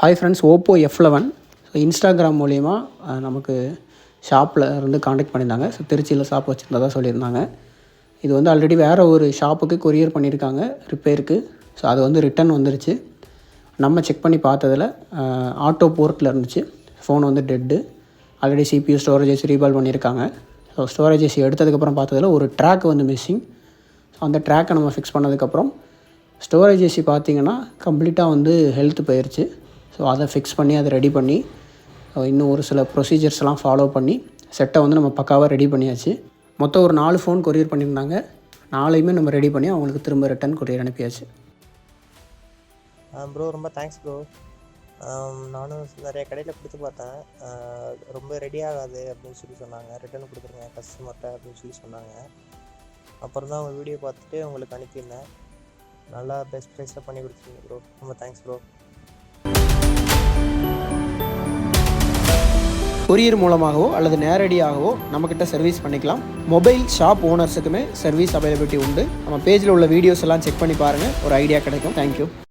Hi friends, Oppo F11 so Instagram மூலிமா நமக்கு ஷாப்பில் இருந்து காண்டாக்ட் பண்ணியிருந்தாங்க. ஸோ திருச்சியில் ஷாப் வச்சுருந்ததா சொல்லியிருந்தாங்க. இது வந்து ஆல்ரெடி வேறு ஒரு ஷாப்புக்கு கொரியர் பண்ணியிருக்காங்க ரிப்பேருக்கு. ஸோ அது வந்து ரிட்டன் வந்துருச்சு. நம்ம செக் பண்ணி பார்த்ததில் ஆட்டோ போர்ட்டில் இருந்துச்சு. ஃபோன் வந்து டெட்டு. ஆல்ரெடி CPU ஸ்டோரேஜஸ் ரீபால் பண்ணியிருக்காங்க. ஸோ ஸ்டோரேஜஸ் எடுத்ததுக்கப்புறம் பார்த்ததில் ஒரு ட்ராக் வந்து மிஸ்ஸிங். ஸோ அந்த ட்ராக்கை நம்ம ஃபிக்ஸ் பண்ணதுக்கப்புறம் ஸ்டோரேஜ் ஏசி பார்த்திங்கன்னா கம்ப்ளீட்டாக வந்து ஹெல்த் போயிடுச்சு. ஸோ அதை ஃபிக்ஸ் பண்ணி அதை ரெடி பண்ணி இன்னும் ஒரு சில ப்ரொசீஜர்ஸ்லாம் ஃபாலோ பண்ணி செட்டை வந்து நம்ம பக்காவாக ரெடி பண்ணியாச்சு. மொத்தம் ஒரு 4 ஃபோன் கொரியர் பண்ணியிருந்தாங்க. 4யுமே நம்ம ரெடி பண்ணி அவங்களுக்கு திரும்ப ரிட்டன் கொரியர் அனுப்பியாச்சு. ப்ரோ ரொம்ப தேங்க்ஸ் ப்ரோ. நானும் நிறைய கடையில் கொடுத்து பார்த்தேன். ரொம்ப ரெடி ஆகாது அப்படின்னு சொல்லி சொன்னாங்க. ரிட்டன் கொடுத்துருங்க கஸ்டமர்கிட்ட அப்படின்னு சொல்லி சொன்னாங்க. அப்புறம் தான் உங்கள் வீடியோ பார்த்துட்டு உங்களுக்கு அனுப்பியிருந்தேன். நல்லா பெஸ்ட் ப்ரைஸில் பண்ணி கொடுத்துருங்க ப்ரோ. ரொம்ப தேங்க்ஸ் ப்ரோ. கொரியர் மூலமாகவோ அல்லது நேரடியாகவோ நம்மக்கிட்ட சர்வீஸ் பண்ணிக்கலாம். மொபைல் ஷாப் ஓனர்ஸுக்குமே சர்வீஸ் அவைலபிலிட்டி உண்டு. நம்ம பேஜில் உள்ள வீடியோஸ் எல்லாம் செக் பண்ணி பாருங்கள், ஒரு ஐடியா கிடைக்கும். தேங்க்யூ.